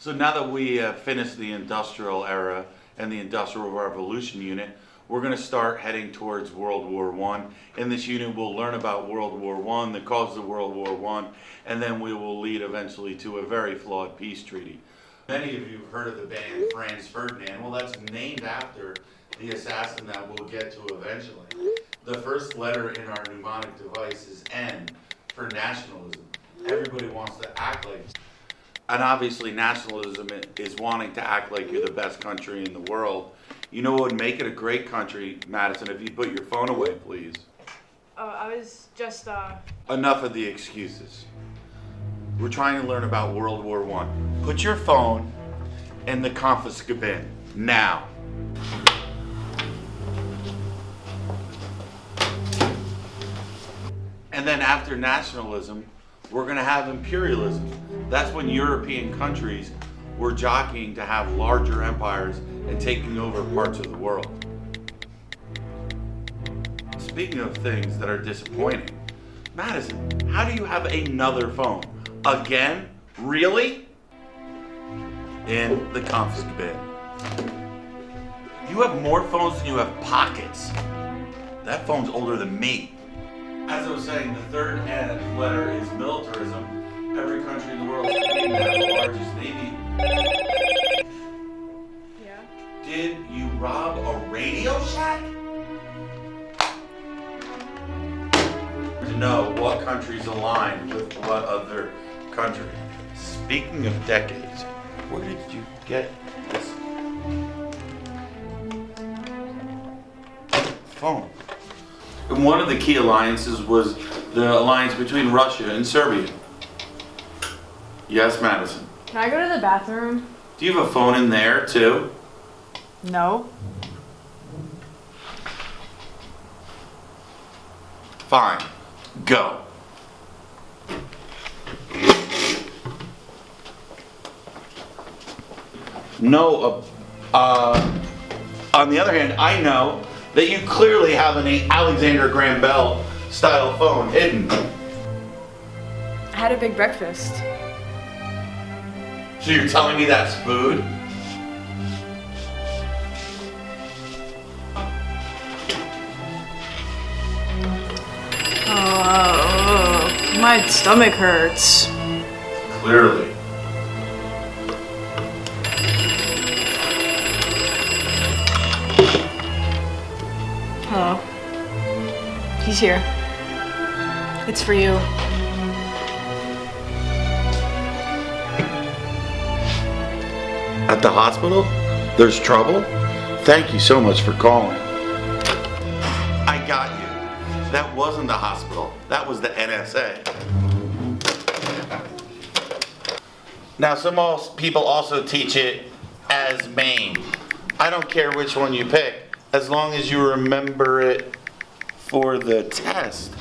So now that we finished the industrial era and the Industrial Revolution unit, we're going to start heading towards World War I. In this unit, we'll learn about World War I, the causes of World War I, and then we will lead eventually to a very flawed peace treaty. Many of you have heard of the band Franz Ferdinand. Well, that's named after the assassin that we'll get to eventually. The first letter in our mnemonic device is N for nationalism. Everybody wants to act like. And obviously nationalism is wanting to act like you're the best country in the world. You know what would make it a great country, Madison, if you put your phone away, please? I was just, Enough of the excuses. We're trying to learn about World War I. Put your phone in the confiscate bin, now. And then after nationalism, we're going to have imperialism. That's when European countries were jockeying to have larger empires and taking over parts of the world. Speaking of things that are disappointing, Madison, how do you have another phone? Again? Really? In the confiscate bin. You have more phones than you have pockets. That phone's older than me. As I was saying, the third N letter is militarism. Every country in the world is claiming to have the largest navy. yeah. Did you rob a Radio Shack? To know what countries align with what other country. Speaking of decades, where did you get this phone? And one of the key alliances was the alliance between Russia and Serbia. Yes, Madison. Can I go to the bathroom? Do you have a phone in there too? No. Fine. Go. No, on the other hand, I know that you clearly have an Alexander Graham Bell style phone hidden. I had a big breakfast. So you're telling me that's food? My stomach hurts. Clearly. Hello. He's here. It's for you. At the hospital? There's trouble? Thank you so much for calling. I got you. That wasn't the hospital. That was the NSA. Now, some people also teach it as Maine. I don't care which one you pick, as long as you remember it for the test.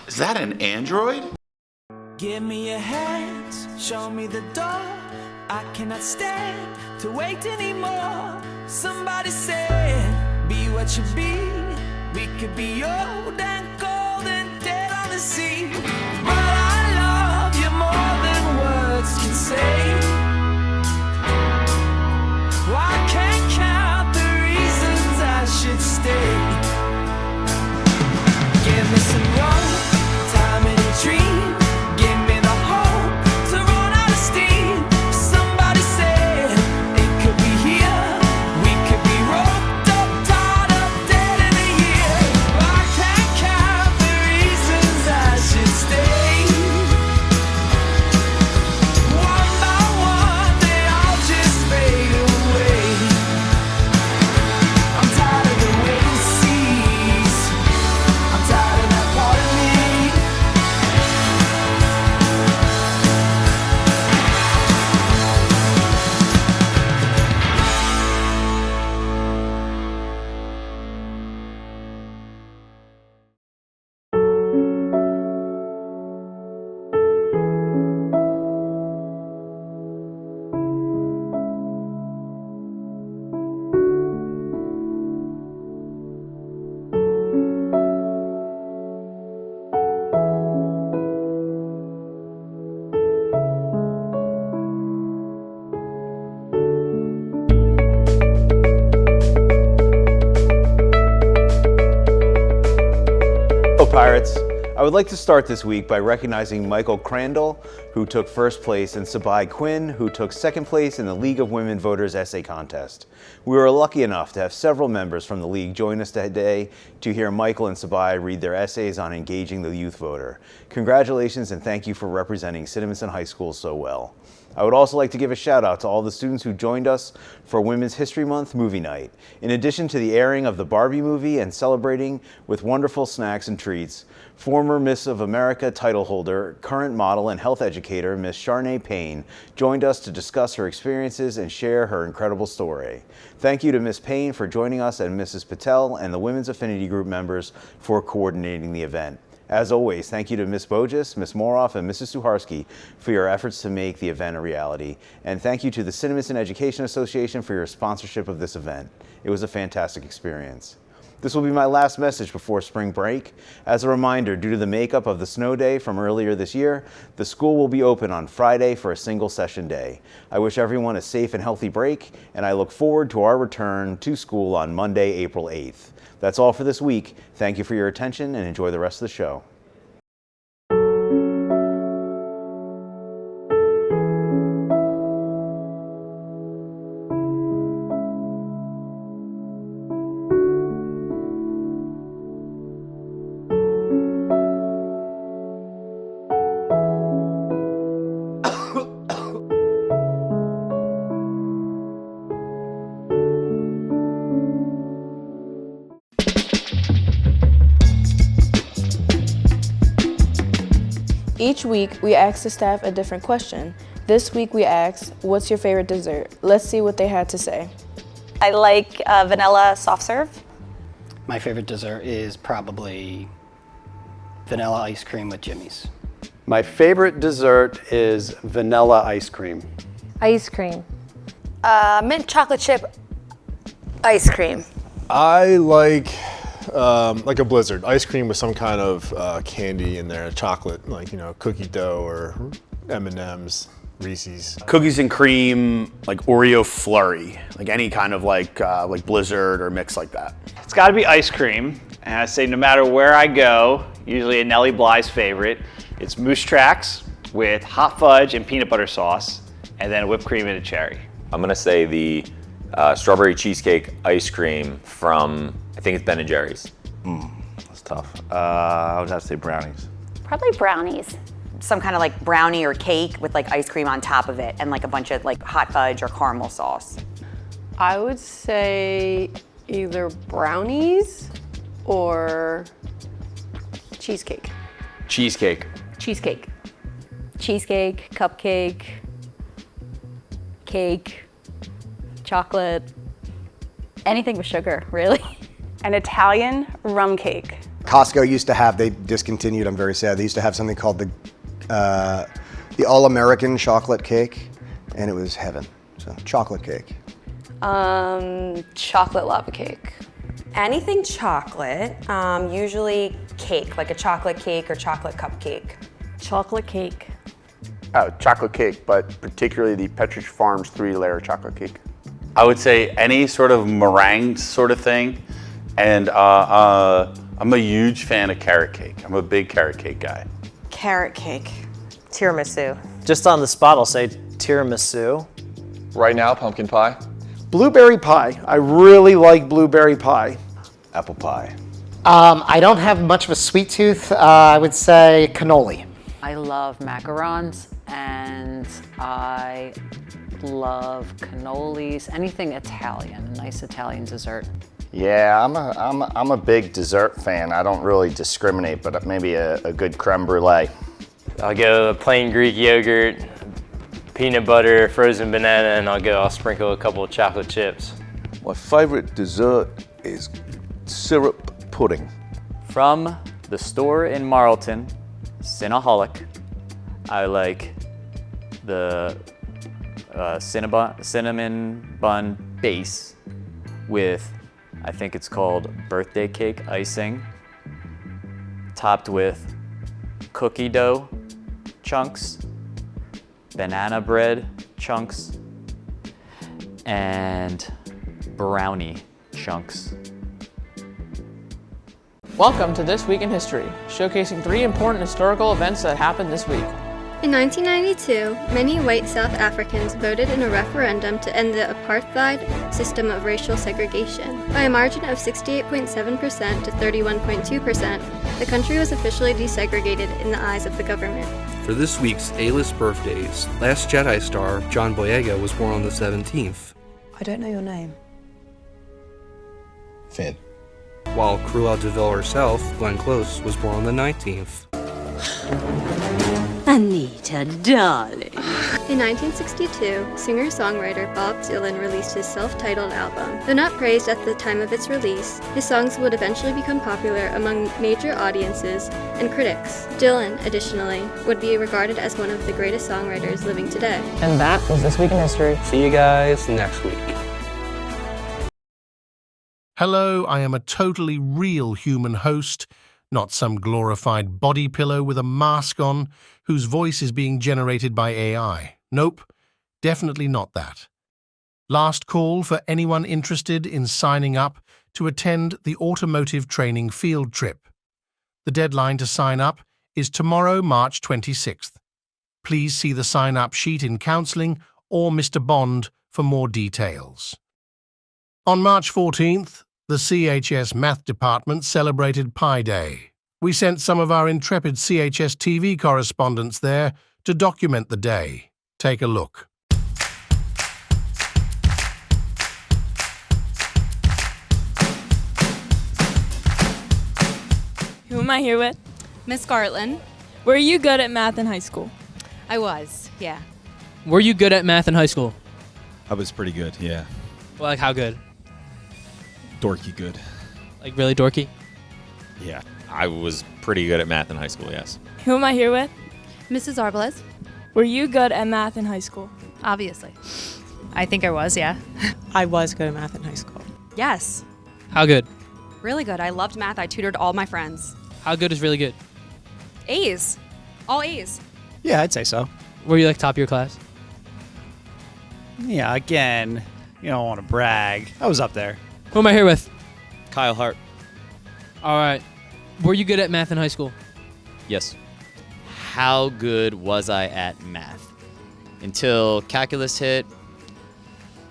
Is that an Android? Give me your hands, show me the door. I cannot stand to wait anymore. Somebody said, be what you be. We could be old and cold and dead on the sea. But I love you more than words can say. Well, I can't count the reasons I should stay. Give me some rope, time in a dream. Give me the hope to run out of steam. Somebody said it could be here. We could be roped up, tied up, dead in a year. I can't count Pirates. I would like to start this week by recognizing Michael Crandall, who took first place, and Sabai Quinn, who took second place in the League of Women Voters essay contest. We were lucky enough to have several members from the league join us today to hear Michael and Sabai read their essays on engaging the youth voter. Congratulations and thank you for representing Siddaminson High School so well. I would also like to give a shout out to all the students who joined us for Women's History Month movie night. In addition to the airing of the Barbie movie and celebrating with wonderful snacks and treats, former Miss of America title holder, current model and health educator, Miss Sharnae Payne, joined us to discuss her experiences and share her incredible story. Thank you to Miss Payne for joining us and Mrs. Patel and the Women's Affinity Group members for coordinating the event. As always, thank you to Ms. Bogus, Ms. Moroff, and Mrs. Suharski for your efforts to make the event a reality. And thank you to the Siddaminson Education Association for your sponsorship of this event. It was a fantastic experience. This will be my last message before spring break. As a reminder, due to the makeup of the snow day from earlier this year, the school will be open on Friday for a single session day. I wish everyone a safe and healthy break, and I look forward to our return to school on Monday, April 8th. That's all for this week. Thank you for your attention and enjoy the rest of the show. Each week, we ask the staff a different question. This week, we asked, what's your favorite dessert? Let's see what they had to say. I like vanilla soft serve. My favorite dessert is probably vanilla ice cream with Jimmy's. My favorite dessert is vanilla ice cream. Ice cream. Mint chocolate chip ice cream. I like a blizzard. Ice cream with some kind of candy in there, chocolate, like, cookie dough or M&M's, Reese's. Cookies and cream, like Oreo flurry, like any kind of like blizzard or mix like that. It's got to be ice cream, and I say no matter where I go, usually a Nellie Bly's favorite, it's Moose Tracks with hot fudge and peanut butter sauce, and then whipped cream and a cherry. I'm gonna say the strawberry cheesecake ice cream from, I think it's Ben & Jerry's. That's tough. I would have to say brownies. Probably brownies. Some kind of like brownie or cake with like ice cream on top of it and like a bunch of like hot fudge or caramel sauce. I would say either brownies or cheesecake. Cheesecake. Cheesecake. Cheesecake, cupcake, cake, chocolate, anything with sugar, really. An Italian rum cake. Costco used to have, they discontinued, I'm very sad, they used to have something called the All-American chocolate cake, and it was heaven, so chocolate cake. Chocolate lava cake. Anything chocolate, usually cake, like a chocolate cake or chocolate cupcake. Chocolate cake. Chocolate cake, but particularly the Pepperidge Farms 3-layer chocolate cake. I would say any sort of meringue sort of thing, and I'm a huge fan of carrot cake. I'm a big carrot cake guy. Carrot cake. Tiramisu. Just on the spot, I'll say tiramisu. Right now, pumpkin pie. Blueberry pie. I really like blueberry pie. Apple pie. I don't have much of a sweet tooth. I would say cannoli. I love macarons and I love cannolis, anything Italian, a nice Italian dessert. Yeah, I'm a big dessert fan. I don't really discriminate, but maybe a good creme brulee. I'll go plain Greek yogurt, peanut butter, frozen banana, and I'll sprinkle a couple of chocolate chips. My favorite dessert is syrup pudding. From the store in Marlton, Cinnaholic, I like the cinnamon bun base with, I think it's called birthday cake icing, topped with cookie dough chunks, banana bread chunks, and brownie chunks. Welcome to This Week in History, showcasing 3 important historical events that happened this week. In 1992, many white South Africans voted in a referendum to end the apartheid system of racial segregation. By a margin of 68.7% to 31.2%, the country was officially desegregated in the eyes of the government. For this week's A-list birthdays, Last Jedi star John Boyega was born on the 17th. I don't know your name. Finn. While Cruella de Vil herself, Glenn Close, was born on the 19th. Anita, darling. In 1962, singer-songwriter Bob Dylan released his self-titled album. Though not praised at the time of its release, his songs would eventually become popular among major audiences and critics. Dylan, additionally, would be regarded as one of the greatest songwriters living today. And that was This Week in History. See you guys next week. Hello, I am a totally real human host, not some glorified body pillow with a mask on, whose voice is being generated by AI. Nope, definitely not that. Last call for anyone interested in signing up to attend the automotive training field trip. The deadline to sign up is tomorrow, March 26th. Please see the sign-up sheet in counselling or Mr. Bond for more details. On March 14th, the CHS Math Department celebrated Pi Day. We sent some of our intrepid CHS TV correspondents there to document the day. Take a look. Who am I here with? Miss Gartland. Were you good at math in high school? I was, yeah. Were you good at math in high school? I was pretty good, yeah. Well, like how good? Dorky good. Like really dorky? Yeah, I was pretty good at math in high school, yes. Who am I here with? Mrs. Arbalez. Were you good at math in high school? Obviously. I think I was, yeah. I was good at math in high school. Yes. How good? Really good. I loved math. I tutored all my friends. How good is really good? A's. All A's. Yeah, I'd say so. Were you like top of your class? Yeah, again, you don't want to brag. I was up there. Who am I here with? Kyle Hart. All right. Were you good at math in high school? Yes. How good was I at math? Until calculus hit,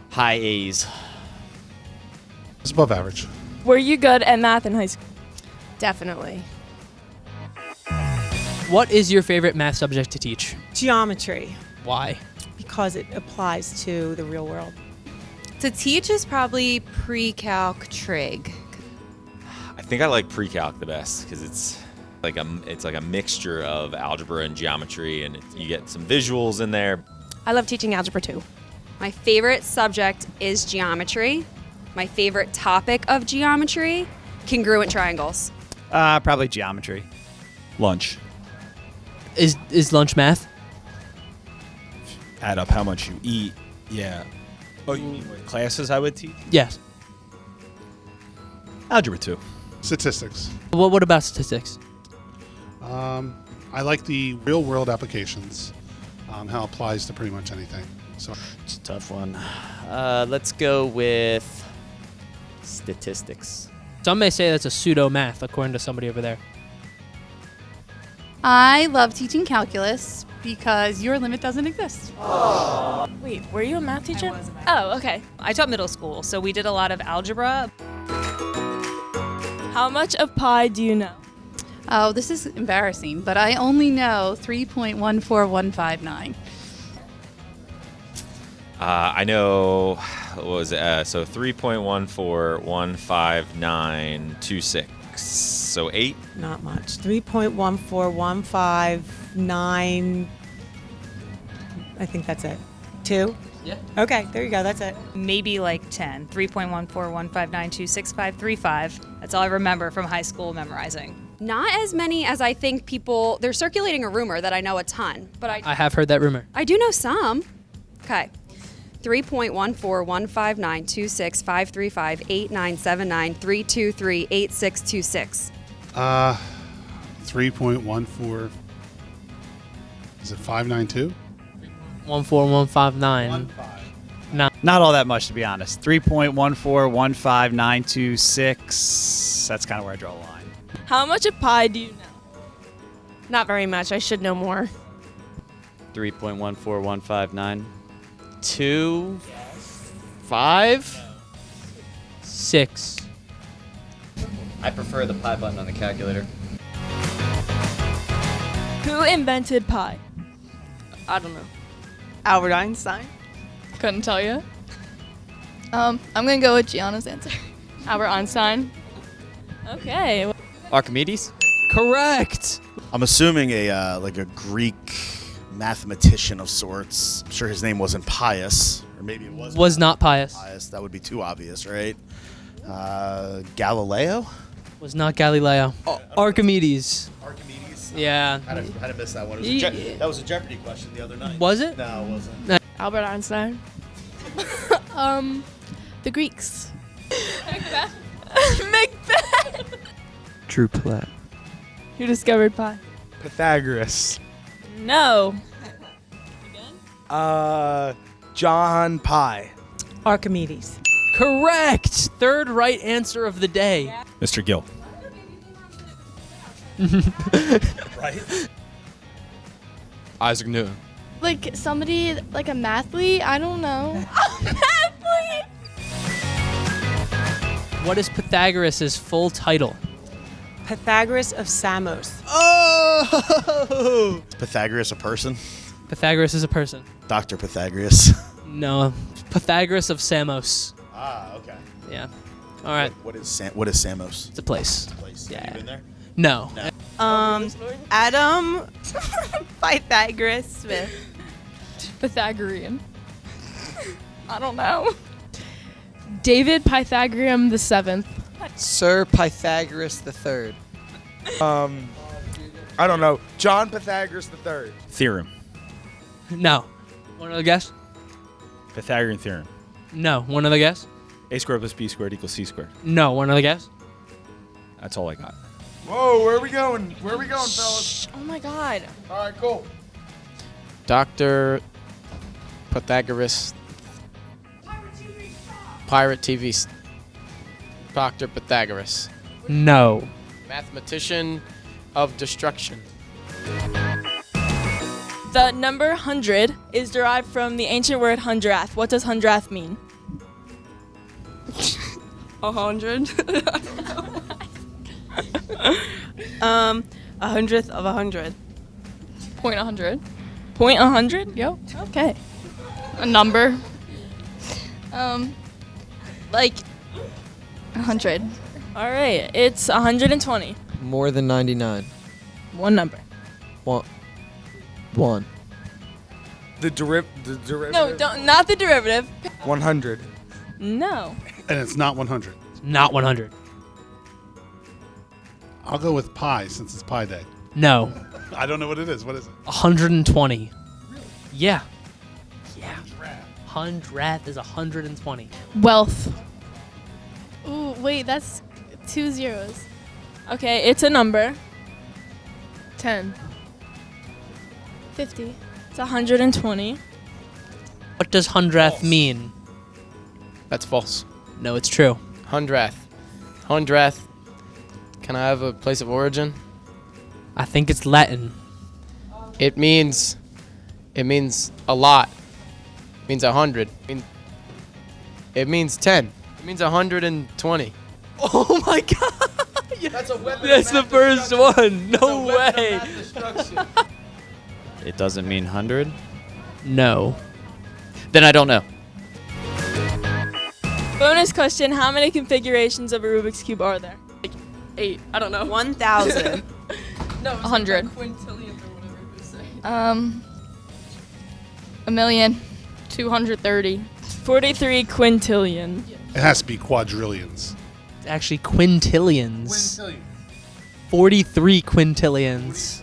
high A's. It's above average. Were you good at math in high school? Definitely. What is your favorite math subject to teach? Geometry. Why? Because it applies to the real world. To teach is probably pre-calc trig. I think I like pre-calc the best because it's like a mixture of algebra and geometry, and you get some visuals in there. I love teaching algebra too. My favorite subject is geometry. My favorite topic of geometry, congruent triangles. Probably geometry. Lunch. Is lunch math? Add up how much you eat. Yeah. Oh, you mean what classes I would teach? Yes. Algebra 2. Statistics. What about statistics? I like the real-world applications, how it applies to pretty much anything. So it's a tough one. Let's go with statistics. Some may say that's a pseudo math, according to somebody over there. I love teaching calculus because your limit doesn't exist. Wait, were you a math teacher? I was a math Oh, okay. I taught middle school, so we did a lot of algebra. How much of pi do you know? Oh, this is embarrassing, but I only know 3.14159. I know, what was it? So 3.141596. So 8? Not much. 3.14159. I think that's it. 2? Yeah. Okay, there you go. That's it. Maybe like 10. 3.14159265355. That's all I remember from high school memorizing. Not as many as I think people, they're circulating a rumor that I know a ton, but I have heard that rumor. I do know some. Okay. 3.141592653589793238626. 3.14. Is it 592? 14159. 9. Not all that much, to be honest. 3.1415926. That's kind of where I draw the line. How much of pi do you know? Not very much. I should know more. 3.14159. 2, 5, 6. I prefer the pi button on the calculator. Who invented pi? I don't know. Albert Einstein. Couldn't tell you. I'm gonna go with Gianna's answer. Albert Einstein. Okay. Archimedes? Correct. I'm assuming a like a Greek mathematician of sorts. I'm sure his name wasn't Pius, or maybe it was. Was not Pius. Pius. That would be too obvious, right? Galileo. Was not Galileo. Archimedes. Archimedes. Yeah. How did I miss that one? That was a Jeopardy question the other night. Was it? No, it wasn't. No. Albert Einstein. The Greeks. Macbeth. Drew Platt. Who discovered pi? Pythagoras. No. John Pye. Archimedes. Correct. Third right answer of the day. Mr. Gill. Right? Isaac Newton. Like somebody, like a mathlete? I don't know. What is Pythagoras' full title? Pythagoras of Samos. Oh! Is Pythagoras a person? Pythagoras is a person. Dr. Pythagoras. No. Pythagoras of Samos. Ah, okay. Yeah. All right. What is Samos? It's a place. It's a place. Yeah. Have you been there? No. Adam Pythagoras Smith. Pythagorean. I don't know. David Pythagorean the 7th. Sir Pythagoras the Third. I don't know. John Pythagoras the Third. Theorem. No. One other guess? Pythagorean theorem. No. One other guess? A squared plus B squared equals C squared. No. One other guess? That's all I got. Whoa, where are we going? Where are we going, fellas? Oh my god. All right, cool. Dr. Pythagoras. Pirate TV. Dr. Pythagoras. No. Mathematician of destruction. The number 100 is derived from the ancient word hundrath. What does hundrath mean? 100. A hundredth of 100. Point 100. Point 100? Yo. Okay. A number. Like 100. All right. It's 120. More than 99. One number. One. The derivative. No, don't. Not the derivative. 100. No. And it's not 100. Not 100. I'll go with pi since it's Pi Day. No. I don't know what it is. What is it? 120. Really? Yeah. Yeah. Hundrath is 120. Wealth. Ooh, wait, that's 2 zeros. Okay, it's a number. 10. 50. It's 120. What does hundrath mean? That's false. No, it's true. Hundrath. Hundrath. Can I have a place of origin? I think it's Latin. It means a lot. It means 100. It means 10. It means 120. Oh my god! That's a weapon. That's the first one. No way. It doesn't mean 100? No. Then I don't know. Bonus question: how many configurations of a Rubik's Cube are there? Like 8. I don't know. 1,000. No, 100. A million. 230. 43 quintillion. It has to be quadrillions. It's actually quintillions. 43 quintillions.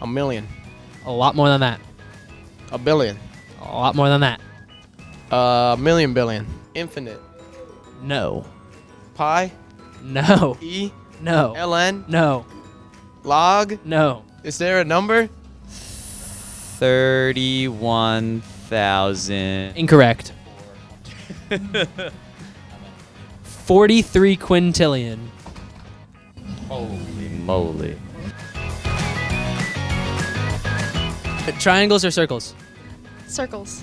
A million. A lot more than that. A billion. A lot more than that. A million billion. Infinite. No. Pi. No. E. No. ln. No. Log. No. Is there a number? 31 1,000. Incorrect. 43 quintillion. Holy moly. Triangles or circles? Circles.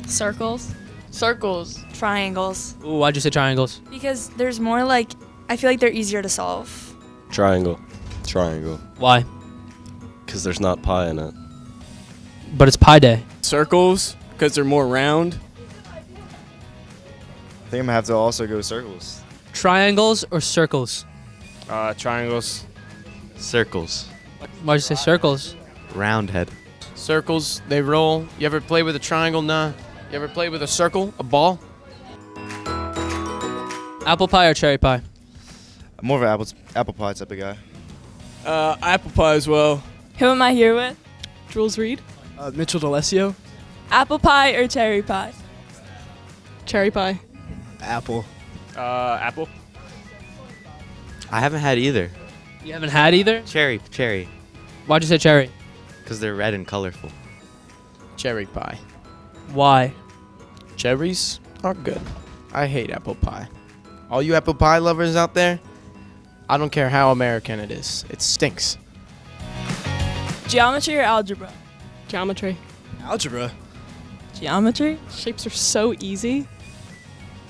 Circles. Circles. Triangles. Ooh, why'd you say triangles? Because there's more like, I feel like they're easier to solve. Triangle. Triangle. Why? Because there's not pi in it. But it's pi day. Circles, because they're more round. I think I'm gonna have to also go circles. Triangles or circles? Triangles. Circles. Why'd you say circles? Roundhead. Circles, they roll. You ever play with a triangle? Nah. You ever play with a circle, a ball? Apple pie or cherry pie? I'm more of an apple pie type of guy. Apple pie as well. Who am I here with? Jules Reed. Mitchell D'Alessio. Apple pie or cherry pie? Cherry pie. Apple. Apple. I haven't had either. You haven't had either? Cherry. Why'd you say cherry? Because they're red and colorful. Cherry pie. Why? Cherries are good. I hate apple pie. All you apple pie lovers out there, I don't care how American it is. It stinks. Geometry or algebra? Geometry. Algebra. Geometry? Shapes are so easy.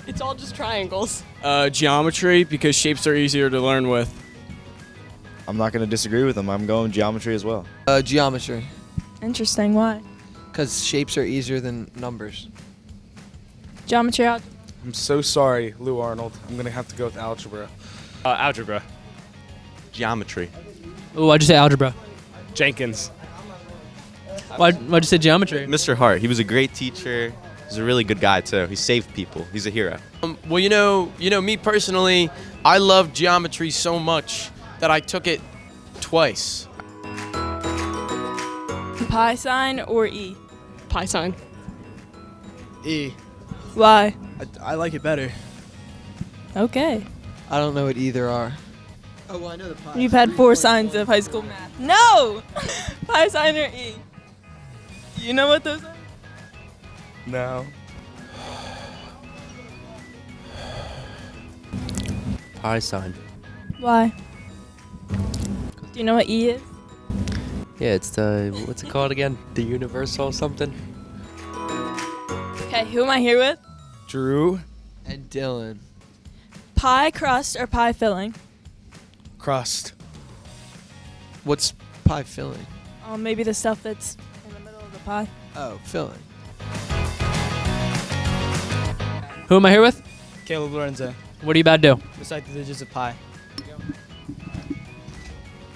It's all just triangles. Geometry, because shapes are easier to learn with. I'm not gonna disagree with them. I'm going geometry as well. Geometry. Interesting. Why? Because shapes are easier than numbers. Geometry. Algebra. I'm so sorry, Lou Arnold. I'm gonna have to go with algebra. Algebra. Geometry. Ooh, why'd you say algebra? Jenkins. Why'd you say geometry? Mr. Hart. He was a great teacher. He's a really good guy too. He saved people. He's a hero. Well, you know, me personally, I love geometry so much that I took it twice. Pi sign or E? Pi sign. E. Why? I like it better. Okay. I don't know what either are. Oh, well, I know the pi. You've had 4 signs of high school math. No! Pi sign or E? Do you know what those are? No. Pi sign. Why? Do you know what E is? Yeah, it's the, what's it called again? The universal something? Okay, who am I here with? Drew. And Dylan. Pie crust or pie filling? Crust. What's pie filling? Maybe the stuff that's in the middle of the pie. Oh, filling. Who am I here with? Caleb Lorenzo. What are you about to do? Recite the digits of pi.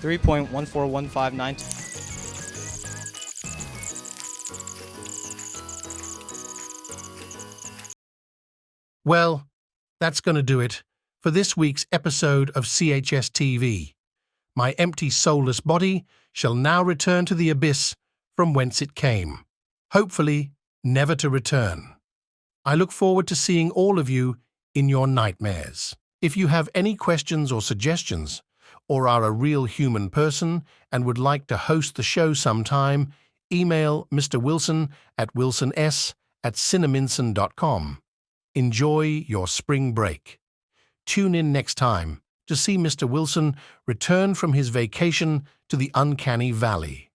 3.141592. Well, that's going to do it for this week's episode of CHS TV. My empty soulless body shall now return to the abyss from whence it came, hopefully never to return. I look forward to seeing all of you in your nightmares. If you have any questions or suggestions, or are a real human person and would like to host the show sometime, email Mr. Wilson at wilsons@cineminson.com. Enjoy your spring break. Tune in next time to see Mr. Wilson return from his vacation to the uncanny valley.